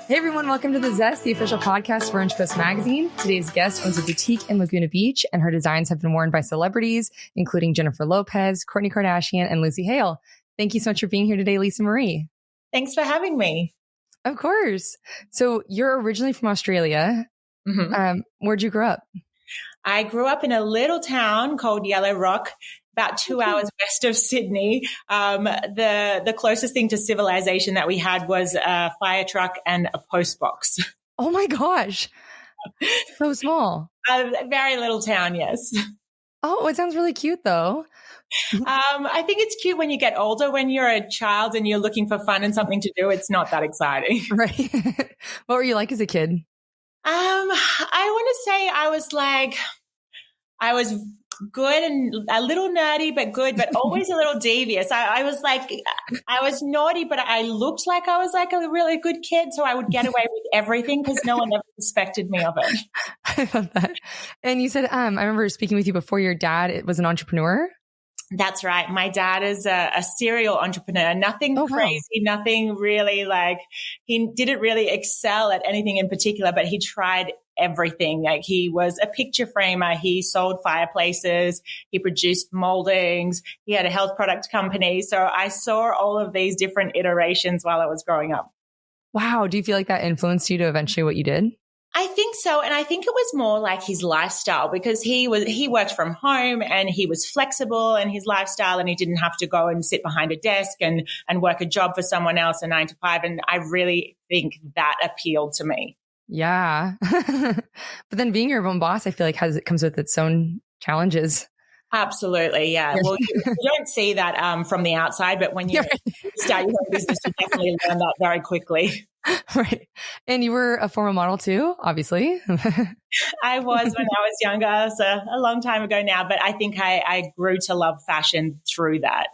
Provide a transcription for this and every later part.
Hey everyone, welcome to The Zest, the official podcast for Orange Coast Magazine. Today's guest owns a boutique in Laguna Beach, and her designs have been worn by celebrities, including Jennifer Lopez, Kourtney Kardashian, and Lucy Hale. Thank you so much for being here today, Lisa Maree. Thanks for having me. Of course. So you're originally from Australia. Mm-hmm. Where'd you grow up? I grew up in a little town called Yellow Rock, about 2 hours west of Sydney. The closest thing to civilization that we had was a fire truck and a post box. Oh my gosh. So small. A very little town, yes. Oh, it sounds really cute though. I think it's cute when you get older. When you're a child and you're looking for fun and something to do, it's not that exciting. Right. What were you like as a kid? I want to say I was good and a little nerdy, but good, but always a little devious. I was naughty, but I looked like I was like a really good kid. So I would get away with everything because no one ever suspected me of it. I love that. And you said, I remember speaking with you before, your dad was an entrepreneur. That's right. My dad is a serial entrepreneur. Nothing crazy, nothing really he didn't really excel at anything in particular, but he tried everything. Like he was a picture framer. He sold fireplaces. He produced moldings. He had a health product company. So I saw all of these different iterations while I was growing up. Wow. Do you feel like that influenced you to eventually what you did? I think so. And I think it was more like his lifestyle because he worked from home and he was flexible in his lifestyle and he didn't have to go and sit behind a desk and work a job for someone else, a 9 to 5. And I really think that appealed to me. Yeah. But then being your own boss, I feel like comes with its own challenges. Absolutely. Yeah. Well, you don't see that from the outside, but when you start your own business, you definitely learn that very quickly. Right. And you were a former model too, obviously. I was when I was younger, so a long time ago now, but I think I grew to love fashion through that.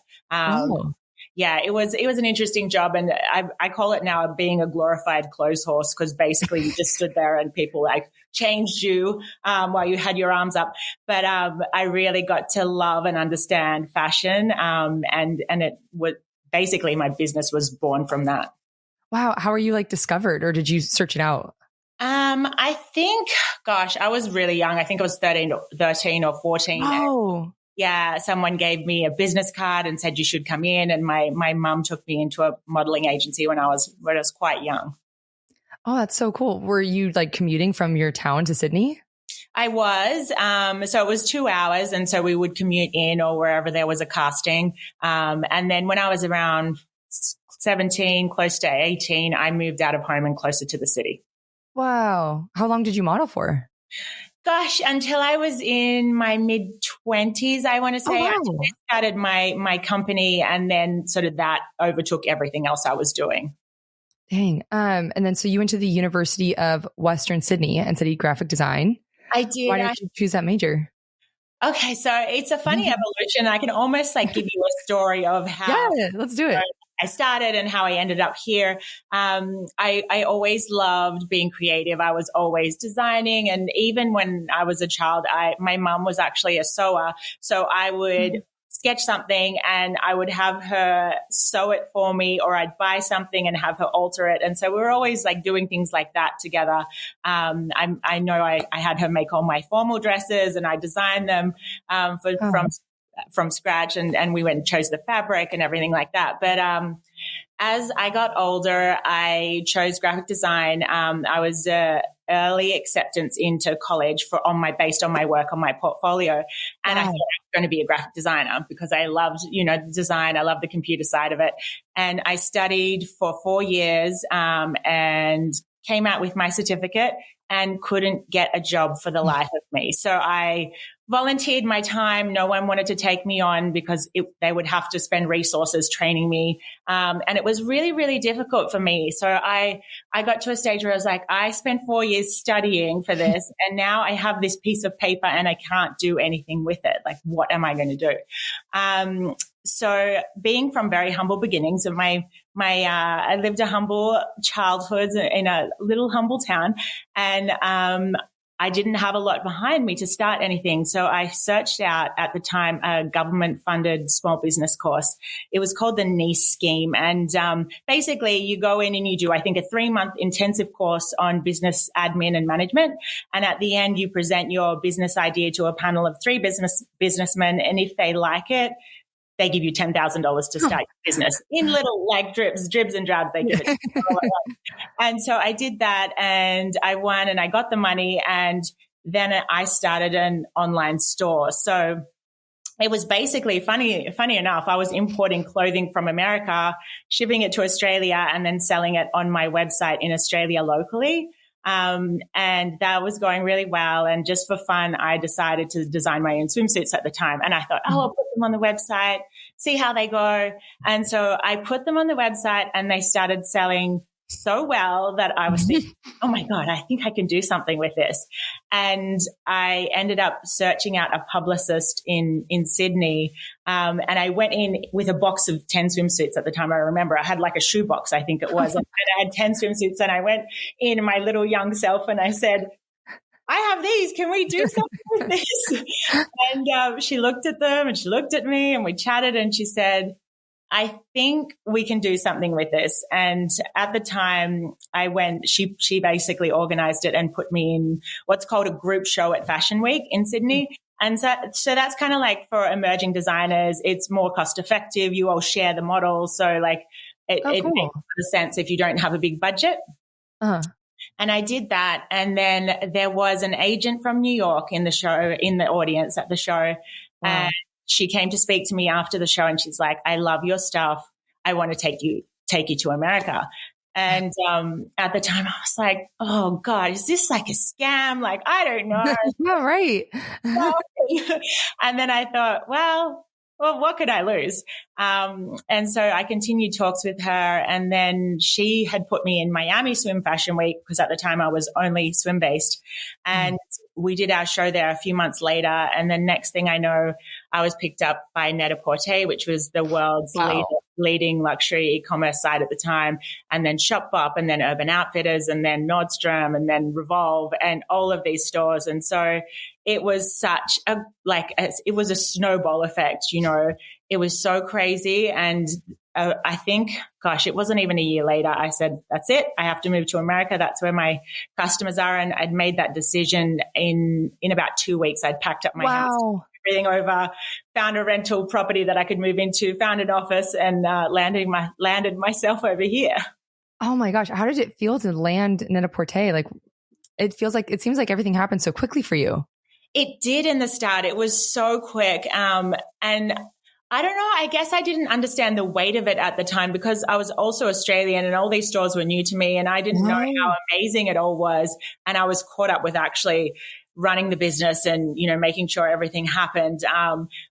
Yeah, it was an interesting job. And I call it now being a glorified clothes horse because basically you just stood there and people changed you while you had your arms up. But I really got to love and understand fashion. And it was basically my business was born from that. Wow. How were you discovered or did you search it out? I think, gosh, I was really young. I think I was 13 or 14. Oh. Yeah, someone gave me a business card and said you should come in, and my mum took me into a modeling agency when I was quite young. Oh, that's so cool. Were you commuting from your town to Sydney? I was. So it was 2 hours, and so we would commute in or wherever there was a casting. And then when I was around 17, close to 18, I moved out of home and closer to the city. Wow. How long did you model for? Gosh, until I was in my mid-20s, I want to say. Oh, wow. I started my company and then sort of that overtook everything else I was doing. Dang. And then so you went to the University of Western Sydney and studied graphic design. I did. Why did you choose that major? Okay, so it's a funny evolution. I can almost give you a story of how. Yeah, let's do it. I started and how I ended up here. I always loved being creative. I was always designing. And even when I was a child, my mom was actually a sewer. So I would sketch something and I would have her sew it for me, or I'd buy something and have her alter it. And so we were always doing things like that together. I know I had her make all my formal dresses and I designed them from scratch, and we went and chose the fabric and everything like that. But as I got older, I chose graphic design. I was early acceptance into college based on my work on my portfolio, and I thought I was going to be a graphic designer because I loved design. I loved the computer side of it, and I studied for 4 years and came out with my certificate and couldn't get a job for the life of me. So I volunteered my time. No one wanted to take me on because they would have to spend resources training me. And it was really, really difficult for me. So I got to a stage where I was like, I spent 4 years studying for this and now I have this piece of paper and I can't do anything with it. What am I going to do? So being from very humble beginnings, and I lived a humble childhood in a little humble town, and I didn't have a lot behind me to start anything. So I searched out at the time a government funded small business course. It was called the NICE scheme. And basically you go in and you do, I think, a 3-month intensive course on business admin and management. And at the end, you present your business idea to a panel of 3 businessmen. And if they like it, they give you $10,000 to start your business in little like dribs and drabs. They give it. And so I did that and I won and I got the money. And then I started an online store. So it was basically funny enough. I was importing clothing from America, shipping it to Australia and then selling it on my website in Australia locally. And that was going really well. And just for fun, I decided to design my own swimsuits at the time. And I thought, I'll put them on the website, see how they go. And so I put them on the website and they started selling so well that I was thinking, oh my God, I think I can do something with this. And I ended up searching out a publicist in Sydney. And I went in with a box of 10 swimsuits at the time. I remember I had like a shoebox, I think it was. And I had 10 swimsuits and I went in my little young self and I said, I have these. Can we do something with this? And she looked at them and she looked at me and we chatted and she said, I think we can do something with this. And at the time I went, she basically organized it and put me in what's called a group show at Fashion Week in Sydney. And so that's kind of like for emerging designers, it's more cost effective. You all share the models. So like it makes a lot of sense if you don't have a big budget. Uh-huh. And I did that. And then there was an agent from New York in the show, in the audience at the show. Wow. And she came to speak to me after the show and she's like, I love your stuff. I want to take you to America. And at the time I was like, oh God, is this like a scam? Like, I don't know. Yeah, right. And then I thought, well, what could I lose? And so I continued talks with her. And then she had put me in Miami Swim Fashion Week because at the time I was only swim based. And we did our show there a few months later. And then next thing I know, I was picked up by Net-a-Porter, which was the world's leading luxury e-commerce site at the time. And then Shopbop and then Urban Outfitters and then Nordstrom and then Revolve and all of these stores. And so it was such it was a snowball effect, you know, it was so crazy. And I think, gosh, it wasn't even a year later. I said, that's it. I have to move to America. That's where my customers are. And I'd made that decision in about 2 weeks. I'd packed up my house, everything over, found a rental property that I could move into, found an office and landed myself over here. Oh my gosh. How did it feel to land Net-a-Porter? Like, it seems like everything happened so quickly for you. It did in the start. It was so quick. And I don't know. I guess I didn't understand the weight of it at the time because I was also Australian and all these stores were new to me and I didn't know how amazing it all was. And I was caught up with actually running the business and, you know, making sure everything happened.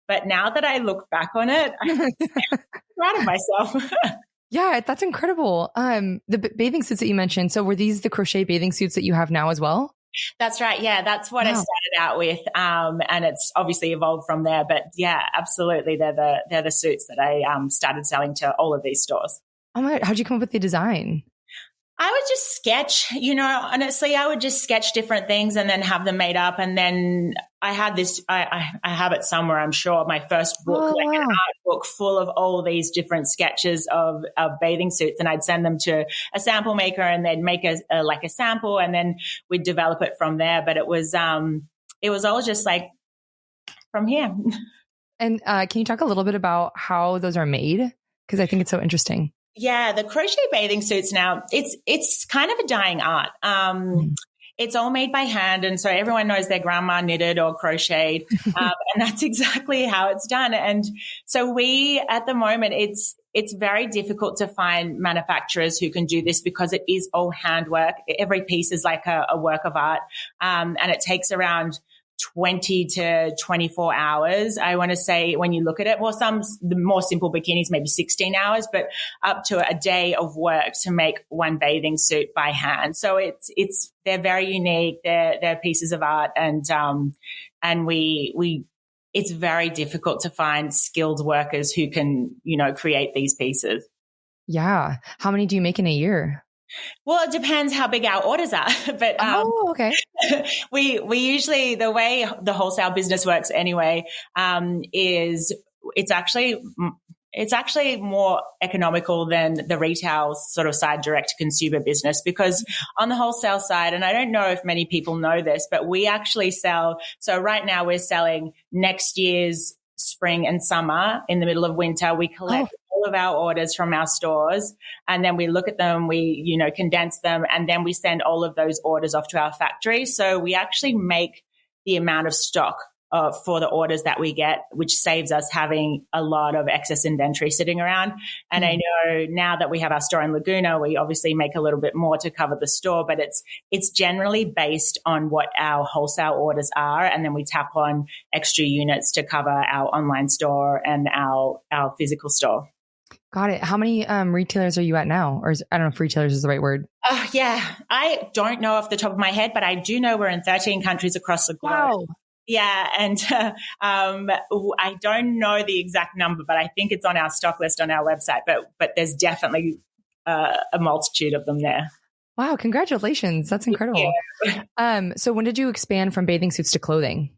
But now that I look back on it, I'm proud of myself. Yeah, that's incredible. The bathing suits that you mentioned. So were these the crochet bathing suits that you have now as well? That's right. Yeah, that's what I started out with. And it's obviously evolved from there. But yeah, absolutely. They're the suits that I started selling to all of these stores. Oh my God. How'd you come up with the design? I would just sketch, you know, honestly, I would just sketch different things and then have them made up. And then I had this, I have it somewhere, I'm sure, my first book, an art book full of all these different sketches of bathing suits. And I'd send them to a sample maker and they'd make a sample and then we'd develop it from there. But it was all just like from here. And can you talk a little bit about how those are made? Because I think it's so interesting. Yeah, the crochet bathing suits now, it's kind of a dying art. It's all made by hand. And so everyone knows their grandma knitted or crocheted. And that's exactly how it's done. And so at the moment, it's very difficult to find manufacturers who can do this because it is all handwork. Every piece is like a work of art. And it takes around 20 to 24 hours. I want to say when you look at it, well, the more simple bikinis, maybe 16 hours, but up to a day of work to make one bathing suit by hand. So they're very unique. They're pieces of art and it's very difficult to find skilled workers who can, you know, create these pieces. Yeah. How many do you make in a year? Well, it depends how big our orders are, but okay. we usually, the way the wholesale business works anyway, is it's actually more economical than the retail sort of side, direct to consumer business, because on the wholesale side, and I don't know if many people know this, but we actually sell. So right now we're selling next year's spring and summer. In the middle of winter, we collect all of our orders from our stores, and then we look at them, we, condense them, and then we send all of those orders off to our factory. So we actually make the amount of stock for the orders that we get, which saves us having a lot of excess inventory sitting around. And I know now that we have our store in Laguna, we obviously make a little bit more to cover the store, but it's generally based on what our wholesale orders are. And then we tap on extra units to cover our online store and our physical store. Got it. How many retailers are you at now? Or I don't know if retailers is the right word. Yeah. I don't know off the top of my head, but I do know we're in 13 countries across the globe. Wow. Yeah. And I don't know the exact number, but I think it's on our stock list on our website. But there's definitely a multitude of them there. Wow. Congratulations. That's incredible. Yeah. So when did you expand from bathing suits to clothing?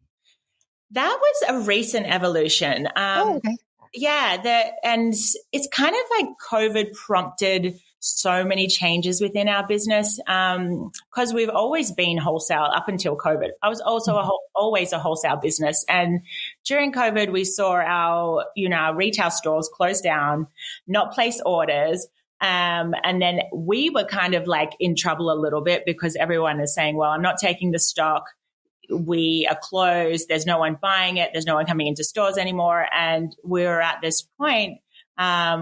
That was a recent evolution. Okay. Yeah. And it's kind of like COVID prompted so many changes within our business, because we've always been wholesale up until COVID. I was also always a wholesale business. And during COVID, we saw our retail stores close down, not place orders. And then we were kind of like in trouble a little bit because everyone is saying, well, I'm not taking the stock. We are closed. There's no one buying it. There's no one coming into stores anymore. And we're at this point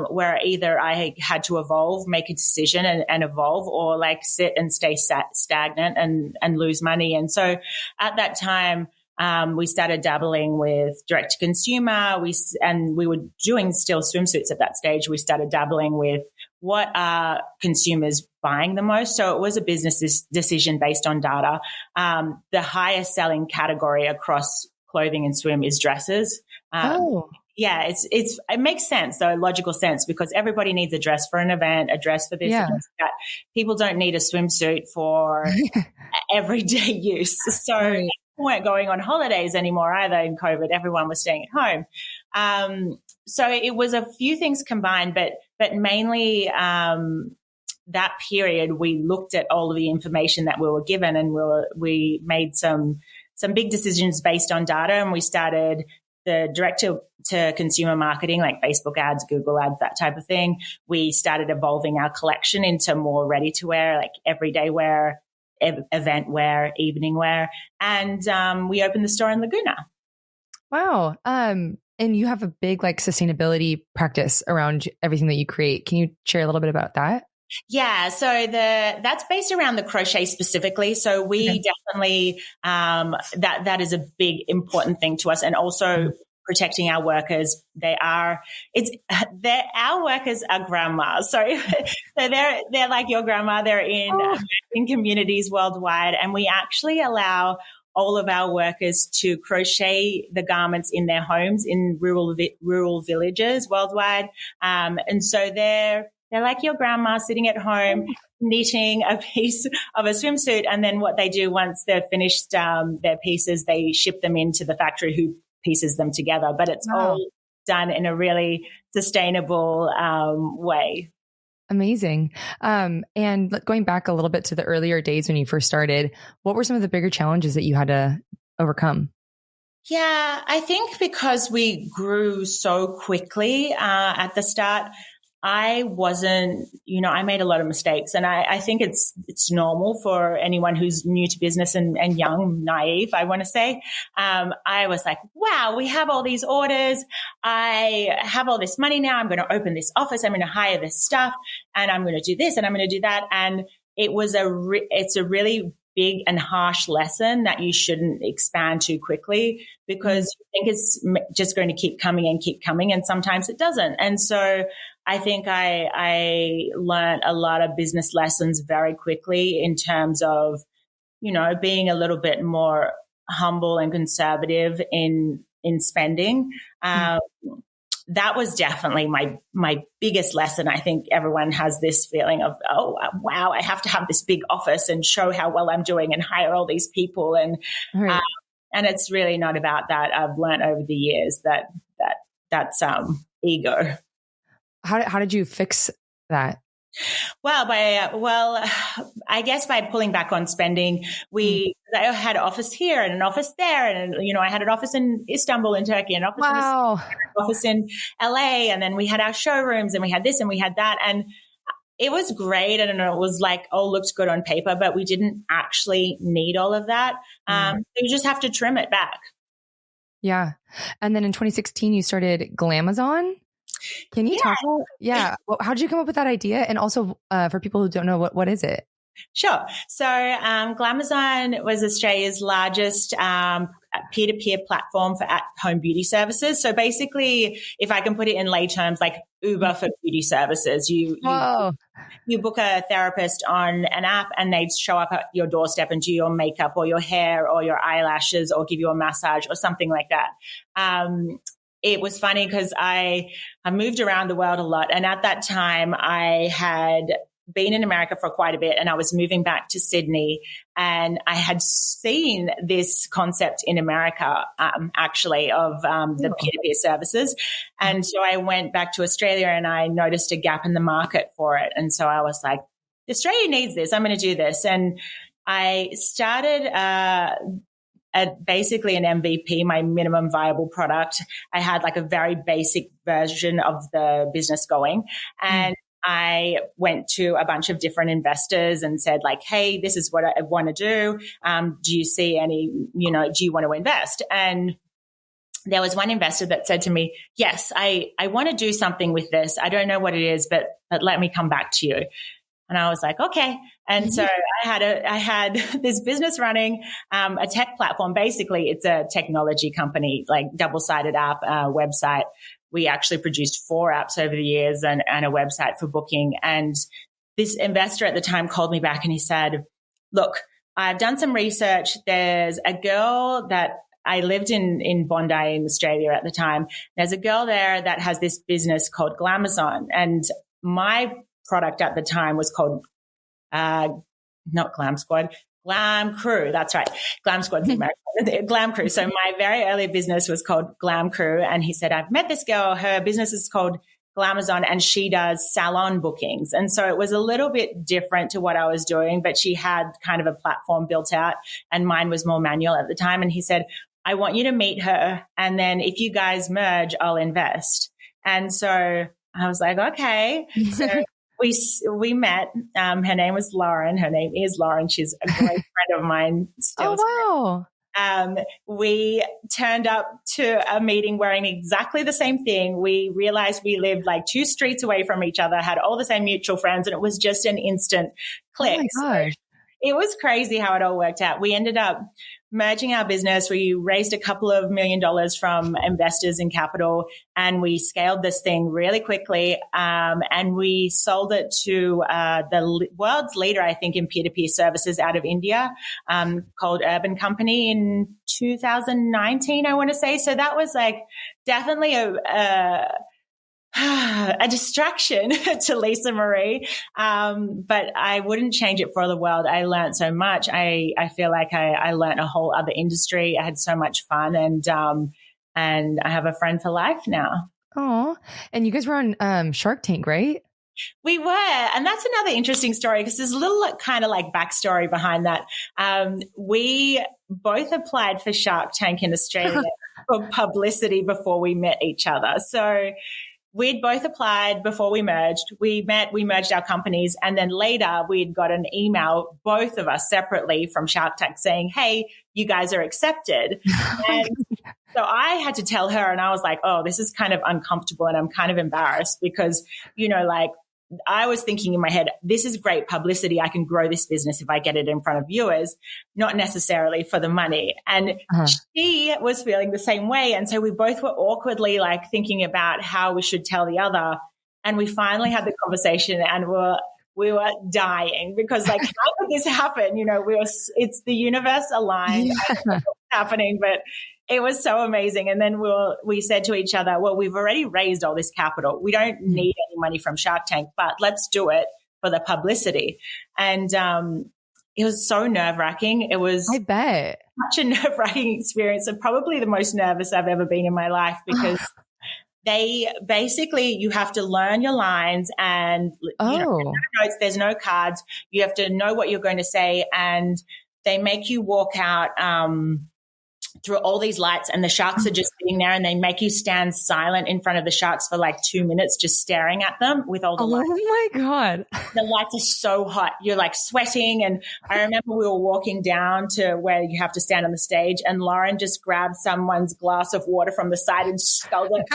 where either I had to evolve, make a decision and evolve, or like sit and stay stagnant and lose money. And so at that time, we started dabbling with direct to consumer. We were doing still swimsuits at that stage. We started dabbling with what are consumers buying the most. So it was a business decision based on data. The highest selling category across clothing and swim is dresses. Yeah, it makes sense, though, logical sense, because everybody needs a dress for an event, a dress for this, a dress for that. People don't need a swimsuit for everyday use. So we weren't going on holidays anymore either in COVID. Everyone was staying at home. So it was a few things combined, but mainly that period we looked at all of the information that we were given, and we made some big decisions based on data, and we started the direct to consumer marketing, like Facebook ads, Google ads, that type of thing. We started evolving our collection into more ready to wear, like everyday wear, event wear, evening wear. And we opened the store in Laguna. Wow. And you have a big like sustainability practice around everything that you create. Can you share a little bit about that? Yeah. So that's based around the crochet specifically. So we definitely, that is a big important thing to us. And also protecting our workers. Our workers are grandmas. So they're like your grandma. They're in communities worldwide. And we actually allow all of our workers to crochet the garments in their homes in rural villages worldwide. And so they're like your grandma sitting at home knitting a piece of a swimsuit. And then what they do once they've finished their pieces, they ship them into the factory who pieces them together. But it's all done in a really sustainable way. Amazing. And going back a little bit to the earlier days when you first started, what were some of the bigger challenges that you had to overcome? Yeah, I think because we grew so quickly at the start, I wasn't, I made a lot of mistakes, and I think it's normal for anyone who's new to business and young, naive, I want to say. I was like, wow, we have all these orders. I have all this money now. I'm going to open this office. I'm going to hire this staff, and I'm going to do this and I'm going to do that. And it's a really big and harsh lesson that you shouldn't expand too quickly, because you think it's just going to keep coming, and sometimes it doesn't. And so I think I learned a lot of business lessons very quickly in terms of, being a little bit more humble and conservative in spending. that was definitely my biggest lesson. I think everyone has this feeling of, oh, wow, I have to have this big office and show how well I'm doing and hire all these people. And it's really not about that. I've learned over the years that's ego. How did you fix that? Well, I guess by pulling back on spending, I had an office here and an office there. And, I had an office in Istanbul in Turkey, and an office in LA. And then we had our showrooms and we had this and we had that. And it was great. And it was like, looked good on paper, but we didn't actually need all of that. So you just have to trim it back. Yeah. And then in 2016, you started Glamazon. Can you talk about, well, how did you come up with that idea? And also for people who don't know, what is it? Sure. So Glamazon was Australia's largest peer-to-peer platform for at-home beauty services. So basically, if I can put it in lay terms, like Uber for beauty services, you book a therapist on an app and they'd show up at your doorstep and do your makeup or your hair or your eyelashes or give you a massage or something like that. It was funny because I moved around the world a lot. And at that time, I had been in America for quite a bit and I was moving back to Sydney, and I had seen this concept in America, actually, of the peer-to-peer services. And so I went back to Australia and I noticed a gap in the market for it. And so I was like, Australia needs this. I'm going to do this. And I started basically an MVP, my minimum viable product. I had like a very basic version of the business going. And I went to a bunch of different investors and said like, hey, this is what I want to do. Do you see any, do you want to invest? And there was one investor that said to me, yes, I want to do something with this. I don't know what it is, but let me come back to you. And I was like, okay. And so I had this business running, a tech platform. Basically, it's a technology company, like double-sided app, website. We actually produced 4 apps over the years and a website for booking. And this investor at the time called me back and he said, look, I've done some research. There's a girl that I lived in Bondi in Australia at the time. There's a girl there that has this business called Glamazon. And my product at the time was called, not Glam Squad, Glam Crew. That's right. Glam Squad's American. Glam Crew. So my very early business was called Glam Crew. And he said, I've met this girl. Her business is called Glamazon and she does salon bookings. And so it was a little bit different to what I was doing, but she had kind of a platform built out and mine was more manual at the time. And he said, I want you to meet her. And then if you guys merge, I'll invest. And so I was like, okay. So we met. Her name was Lauren. Her name is Lauren. She's a great friend of mine still. Oh, wow. We turned up to a meeting wearing exactly the same thing. We realized we lived like 2 streets away from each other, had all the same mutual friends, and it was just an instant click. Oh my gosh. It was crazy how it all worked out. We ended up merging our business. We raised a couple of $1 million from investors in capital, and we scaled this thing really quickly. And we sold it to the world's leader, I think, in peer-to-peer services out of India, called Urban Company in 2019, I want to say. So that was like definitely a distraction to Lisa Maree. But I wouldn't change it for the world. I learned so much. I feel like I learned a whole other industry. I had so much fun and I have a friend for life now. Oh, and you guys were on Shark Tank, right? We were. And that's another interesting story because there's a little kind of like backstory behind that. We both applied for Shark Tank in Australia for publicity before we met each other. So we'd both applied before we merged. We met, we merged our companies. And then later we'd got an email, both of us separately from Shark Tank saying, hey, you guys are accepted. And so I had to tell her and I was like, oh, this is kind of uncomfortable. And I'm kind of embarrassed because, like I was thinking in my head, this is great publicity. I can grow this business if I get it in front of viewers, not necessarily for the money. And she was feeling the same way. And so we both were awkwardly like thinking about how we should tell the other. And we finally had the conversation and we were dying because like, how could this happen? It's the universe aligned happening, but It was so amazing. And then we said to each other, well, we've already raised all this capital. We don't need any money from Shark Tank, but let's do it for the publicity. And it was so nerve-wracking. It was I bet. such a nerve-wracking experience, and probably the most nervous I've ever been in my life, because they basically, you have to learn your lines, and there's no notes, there's no cards. You have to know what you're going to say, and they make you walk out through all these lights, and the sharks are just sitting there, and they make you stand silent in front of the sharks for like 2 minutes, just staring at them with all the lights. Oh my God. The lights are so hot. You're like sweating. And I remember we were walking down to where you have to stand on the stage, and Lauren just grabbed someone's glass of water from the side and sculled it.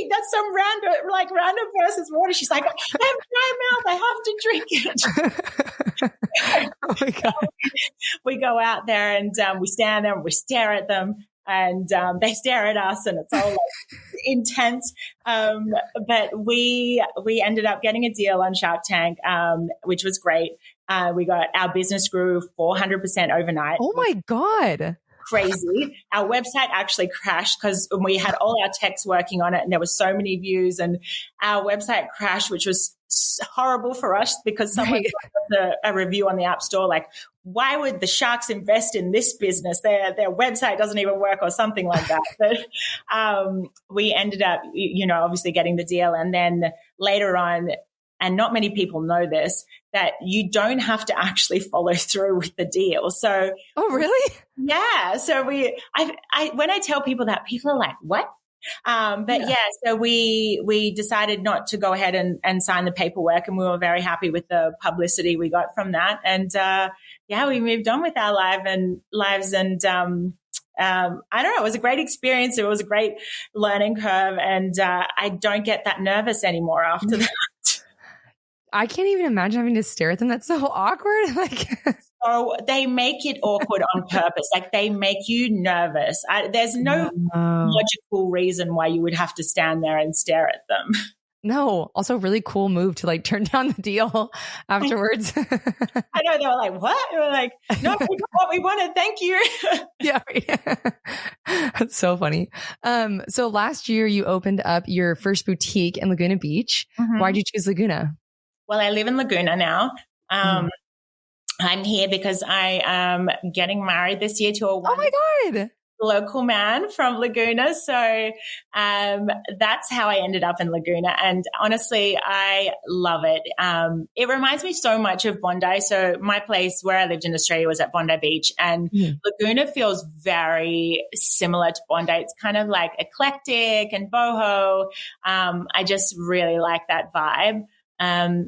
That's some random person's water. She's like, I have dry mouth. I have to drink it. Oh my God. We go out there and we stand there and we stare at them, and they stare at us, and it's all like intense. But we ended up getting a deal on Shark Tank, which was great. We got our business grew 400% overnight. Oh my God. Crazy. Our website actually crashed because we had all our techs working on it, and there were so many views, and our website crashed, which was horrible for us because someone got a review on the App Store like, why would the sharks invest in this business? Their website doesn't even work, or something like that. But we ended up, obviously getting the deal. And then later on, and not many people know this, that you don't have to actually follow through with the deal. So, oh, really? Yeah. So when I tell people that, people are like, what? So we decided not to go ahead and sign the paperwork, and we were very happy with the publicity we got from that. And we moved on with our lives. And I don't know, it was a great experience. It was a great learning curve, and I don't get that nervous anymore after that. I can't even imagine having to stare at them. That's so awkward. So they make it awkward on purpose. Like, they make you nervous. There's no logical reason why you would have to stand there and stare at them. No. Also, really cool move to turn down the deal afterwards. I know. They were like, what? We were like, no, we got what we wanted. Thank you. Yeah. That's so funny. So last year you opened up your first boutique in Laguna Beach. Mm-hmm. Why did you choose Laguna? Well, I live in Laguna now. I'm here because I am getting married this year to a local man from Laguna. So that's how I ended up in Laguna. And honestly, I love it. It reminds me so much of Bondi. So my place where I lived in Australia was at Bondi Beach, and Laguna feels very similar to Bondi. It's kind of like eclectic and boho. I just really like that vibe.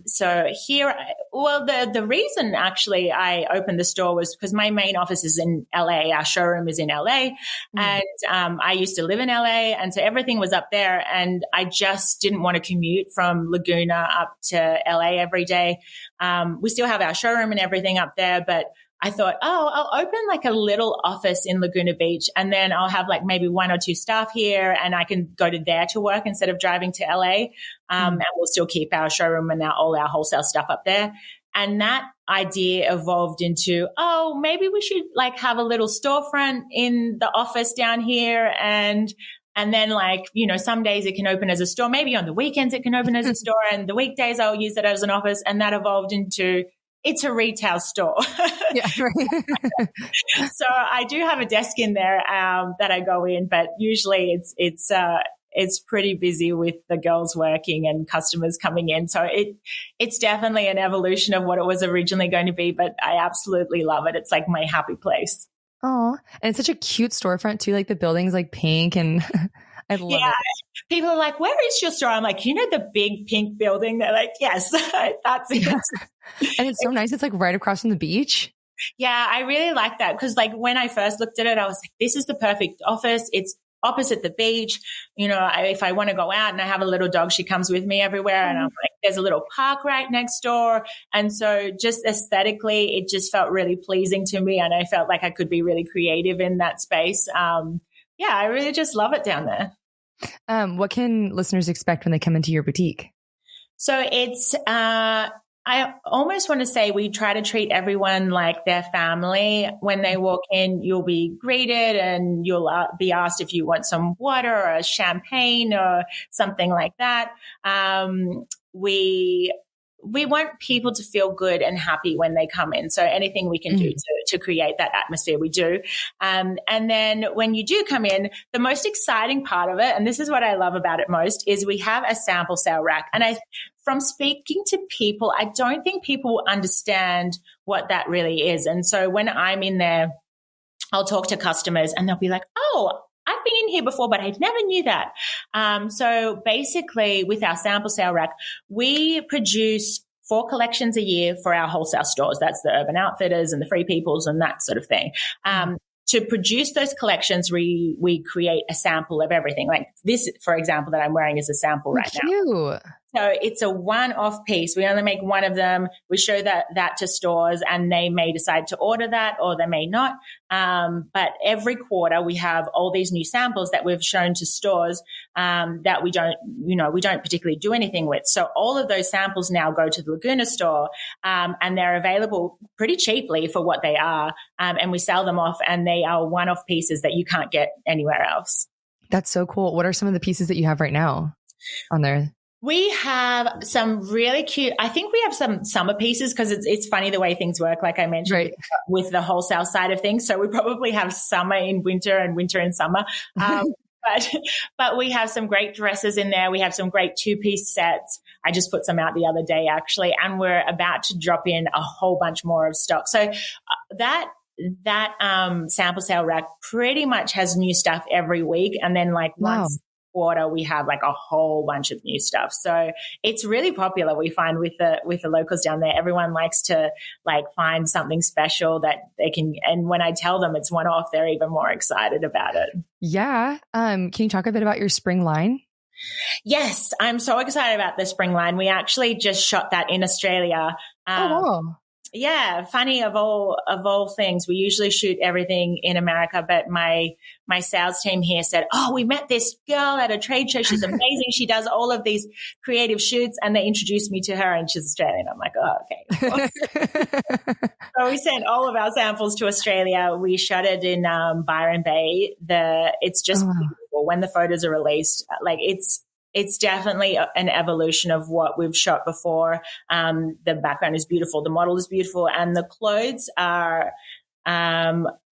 So here, the reason actually I opened the store was because my main office is in LA. Our showroom is in LA, and I used to live in LA, and so everything was up there, and I just didn't want to commute from Laguna up to LA every day. We still have our showroom and everything up there, but I thought, I'll open a little office in Laguna Beach, and then I'll have maybe 1 or 2 staff here, and I can go to there to work instead of driving to LA. And we'll still keep our showroom and all our wholesale stuff up there. And that idea evolved into, maybe we should have a little storefront in the office down here. And then some days it can open as a store. Maybe on the weekends it can open as a store, and the weekdays I'll use it as an office. And that evolved into, it's a retail store. Yeah, right. So I do have a desk in there that I go in, but usually it's pretty busy with the girls working and customers coming in. So it's definitely an evolution of what it was originally going to be, but I absolutely love it. It's my happy place. Oh, and it's such a cute storefront too. The building's pink, and I love it. People are like, where is your store? I'm like, the big pink building? They're like, yes, that's it. Yeah. And it's so nice. It's right across from the beach. Yeah, I really like that because when I first looked at it, I was like, this is the perfect office. It's opposite the beach. If I want to go out and I have a little dog, she comes with me everywhere. And I'm like, there's a little park right next door. And so just aesthetically, it just felt really pleasing to me. And I felt like I could be really creative in that space. I really just love it down there. What can listeners expect when they come into your boutique? So it's, I almost want to say we try to treat everyone like their family. When they walk in, you'll be greeted and you'll be asked if you want some water or a champagne or something like that. We want people to feel good and happy when they come in. So anything we can do to create that atmosphere, we do. And then when you do come in, the most exciting part of it, and this is what I love about it most, is we have a sample sale rack. And from speaking to people, I don't think people understand what that really is. And so when I'm in there, I'll talk to customers and they'll be like, oh, I've been in here before, but I never knew that. So basically with our sample sale rack, we produce 4 collections a year for our wholesale stores. That's the Urban Outfitters and the Free Peoples and that sort of thing. To produce those collections, we create a sample of everything. Like this, for example, that I'm wearing is a sample right now. So it's a one-off piece. We only make one of them. We show that to stores and they may decide to order that or they may not. But every quarter we have all these new samples that we've shown to stores that we don't particularly do anything with. So all of those samples now go to the Laguna store and they're available pretty cheaply for what they are. And we sell them off and they are one-off pieces that you can't get anywhere else. That's so cool. What are some of the pieces that you have right now on there? We have some really cute, I think we have some summer pieces because it's funny the way things work, like I mentioned, right, with the wholesale side of things. So we probably have summer in winter and winter in summer. But we have some great dresses in there. We have some great 2-piece sets. I just put some out the other day actually, and we're about to drop in a whole bunch more of stock. So that sample sale rack pretty much has new stuff every week. And then once quarter we have like a whole bunch of new stuff. So it's really popular, we find, with the locals down there. Everyone likes to find something special that they can, and when I tell them it's one-off, they're even more excited about it. Yeah. Can you talk a bit about your spring line? Yes, I'm so excited about the spring line. We actually just shot that in Australia. Wow. Yeah, funny of all things. We usually shoot everything in America, but my sales team here said, "Oh, we met this girl at a trade show. She's amazing. She does all of these creative shoots," and they introduced me to her, and she's Australian. I'm like, "Oh, okay." So we sent all of our samples to Australia. We shot it in Byron Bay. It's just beautiful when the photos are released. It's definitely an evolution of what we've shot before. The background is beautiful. The model is beautiful. And the clothes are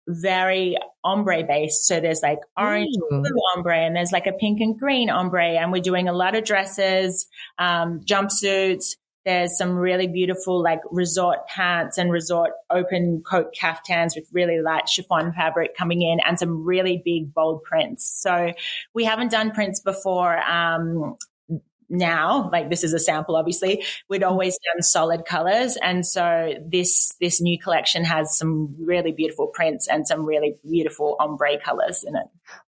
very ombre based. So there's orange and blue ombre, and there's a pink and green ombre. And we're doing a lot of dresses, jumpsuits. There's some really beautiful resort pants and resort open coat caftans with really light chiffon fabric coming in, and some really big bold prints. So we haven't done prints before now. This is a sample, obviously. We'd always done solid colors. And so this new collection has some really beautiful prints and some really beautiful ombre colors in it.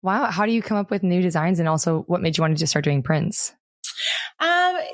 Wow. How do you come up with new designs? And also what made you want to just start doing prints? I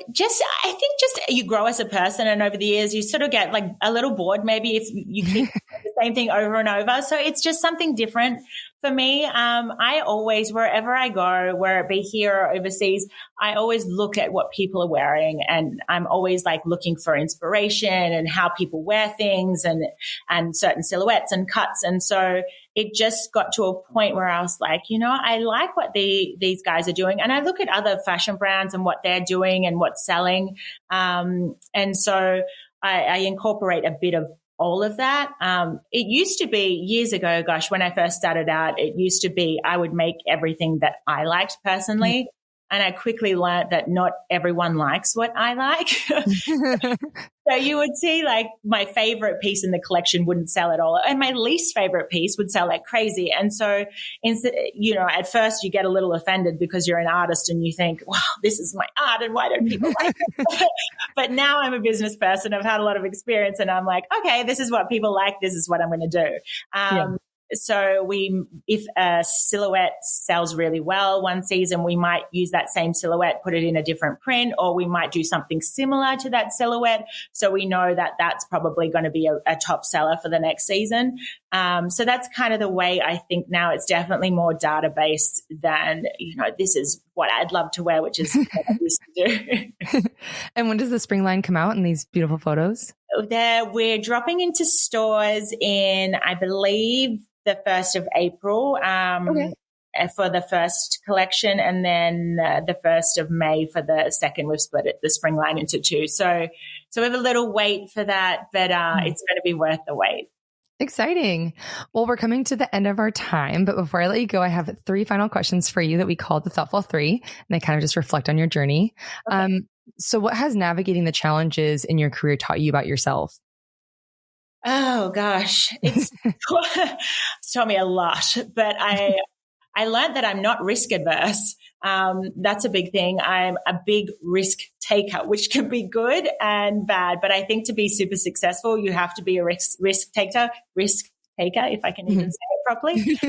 think you grow as a person, and over the years you sort of get a little bored maybe if you keep the same thing over and over. So it's just something different for me. I always, wherever I go, whether it be here or overseas, I always look at what people are wearing, and I'm always looking for inspiration and how people wear things and certain silhouettes and cuts. And so it just got to a point where I was like, I like what these guys are doing. And I look at other fashion brands and what they're doing and what's selling. And so I incorporate a bit of all of that. It used to be years ago, gosh, when I first started out, it used to be I would make everything that I liked personally. And I quickly learned that not everyone likes what I like. So you would see my favorite piece in the collection wouldn't sell at all, and my least favorite piece would sell like crazy. And so at first you get a little offended because you're an artist and you think, wow, this is my art and why don't people like it? But now I'm a business person. I've had a lot of experience and I'm like, okay, this is what people like. This is what I'm going to do. if a silhouette sells really well one season, we might use that same silhouette, put it in a different print, or we might do something similar to that silhouette. So we know that that's probably going to be a top seller for the next season. So that's kind of the way I think now. It's definitely more data-based than, this is what I'd love to wear, which is what I used to do. And when does the spring line come out in these beautiful photos? We're dropping into stores in, I believe, the 1st of April for the first collection, and then the 1st of May for the second. We've split the spring line into 2. So we have a little wait for that, but it's going to be worth the wait. Exciting. Well, we're coming to the end of our time, but before I let you go, I have 3 final questions for you that we called the Thoughtful 3, and they kind of just reflect on your journey. Okay. So what has navigating the challenges in your career taught you about yourself? Oh gosh, it's taught me a lot, but I learned that I'm not risk adverse. That's a big thing. I'm a big risk taker, which can be good and bad. But I think to be super successful, you have to be a risk taker, if I can even say it properly.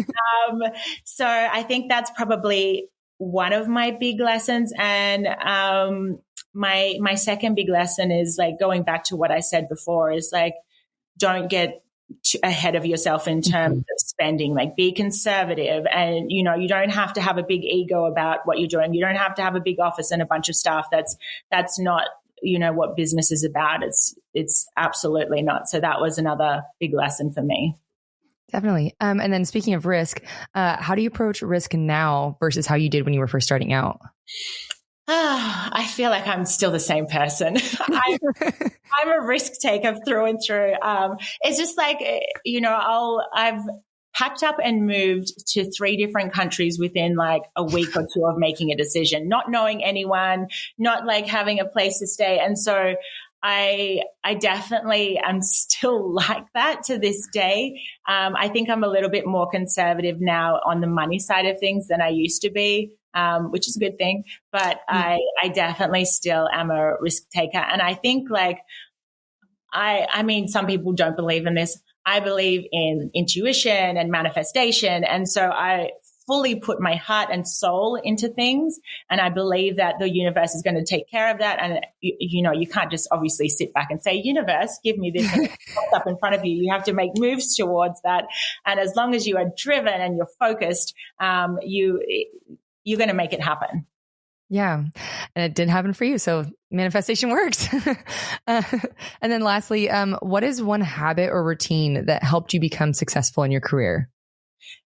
So I think that's probably one of my big lessons. And my second big lesson is like going back to what I said before, is like, don't get ahead of yourself in terms of spending. Like, be conservative, and you don't have to have a big ego about what you're doing. You don't have to have a big office and a bunch of staff. That's not what business is about. It's absolutely not. So that was another big lesson for me. Definitely. And then speaking of risk, how do you approach risk now versus how you did when you were first starting out? I feel like I'm still the same person. I'm a risk taker through and through. It's just like, I've packed up and moved to 3 different countries within like a week or 2 of making a decision, not knowing anyone, not like having a place to stay. And so I definitely am still like that to this day. I think I'm a little bit more conservative now on the money side of things than I used to be. Which is a good thing, but I definitely still am a risk taker. And I think I mean, some people don't believe in this. I believe in intuition and manifestation. And so I fully put my heart and soul into things. And I believe that the universe is going to take care of that. And you can't just obviously sit back and say, universe, give me this, and it pops up in front of you. You have to make moves towards that. And as long as you are driven and you're focused, you're going to make it happen. Yeah. And it did happen for you. So manifestation works. And then lastly, what is one habit or routine that helped you become successful in your career?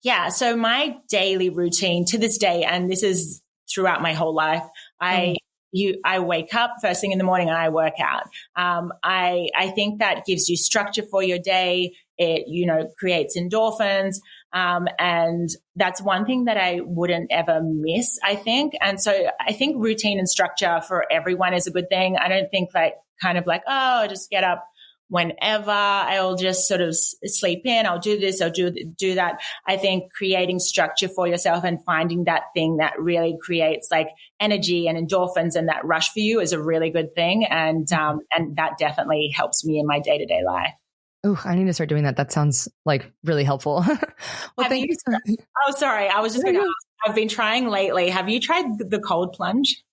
Yeah. So my daily routine to this day, and this is throughout my whole life, I wake up first thing in the morning and I work out. I think that gives you structure for your day. It, creates endorphins. And that's one thing that I wouldn't ever miss, I think. And so I think routine and structure for everyone is a good thing. I don't think I'll just get up whenever. I'll just sort of sleep in. I'll do this. I'll do that. I think creating structure for yourself and finding that thing that really creates like energy and endorphins and that rush for you is a really good thing. And that definitely helps me in my day-to-day life. Oh, I need to start doing that. That sounds like really helpful. Well, thank you. Oh, sorry. I was just going to ask, I've been trying lately. Have you tried the cold plunge?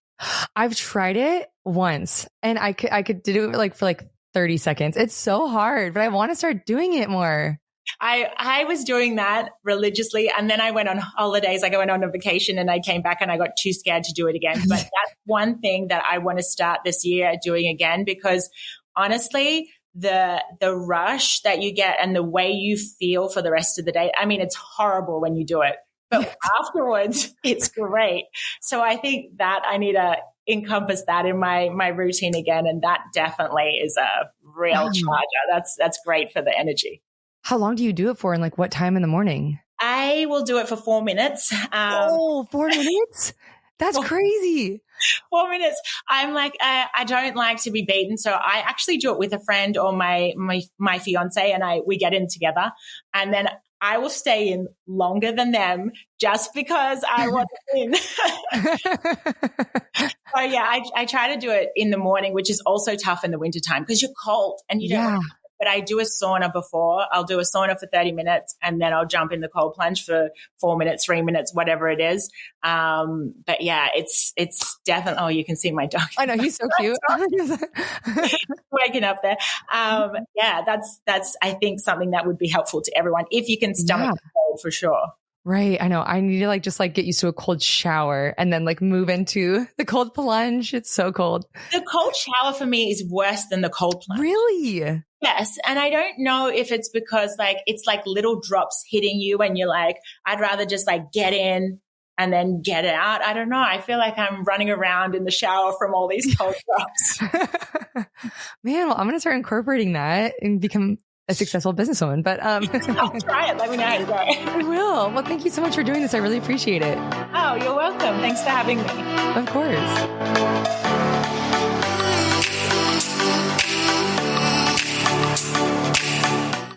I've tried it once and I could do it for 30 seconds. It's so hard, but I want to start doing it more. I was doing that religiously, and then I went on holidays. I went on a vacation and I came back and I got too scared to do it again. But that's one thing that I want to start this year doing again, because honestly, the rush that you get and the way you feel for the rest of the day, I mean, it's horrible when you do it, but afterwards it's great. So I think that I need to encompass that in my routine again. And that definitely is a real charger. That's great for the energy. How long do you do it for, and what time in the morning? I will do it for 4 minutes. 4 minutes? That's crazy. 4 minutes. I'm I don't like to be beaten. So I actually do it with a friend or my fiance, and we get in together, and then I will stay in longer than them just because I want to win. So yeah, I try to do it in the morning, which is also tough in the wintertime because you're cold and you don't want to but I do a sauna before. I'll do a sauna for 30 minutes and then I'll jump in the cold plunge for 4 minutes, 3 minutes, whatever it is. But yeah, it's definitely, oh, you can see my dog. I know, he's so cute. Waking up there. Yeah, that's, I think, something that would be helpful to everyone if you can stomach the cold, for sure. Right. I know. I need to just get used to a cold shower and then move into the cold plunge. It's so cold. The cold shower for me is worse than the cold plunge. Really? Yes. And I don't know if it's because it's little drops hitting you and you're like, I'd rather just get in and then get it out. I don't know. I feel like I'm running around in the shower from all these cold drops. Man, well, I'm going to start incorporating that and become a successful businesswoman, but I'll try it. Let me know how you go. I will. Well, thank you so much for doing this. I really appreciate it. Oh, you're welcome. Thanks for having me. Of course.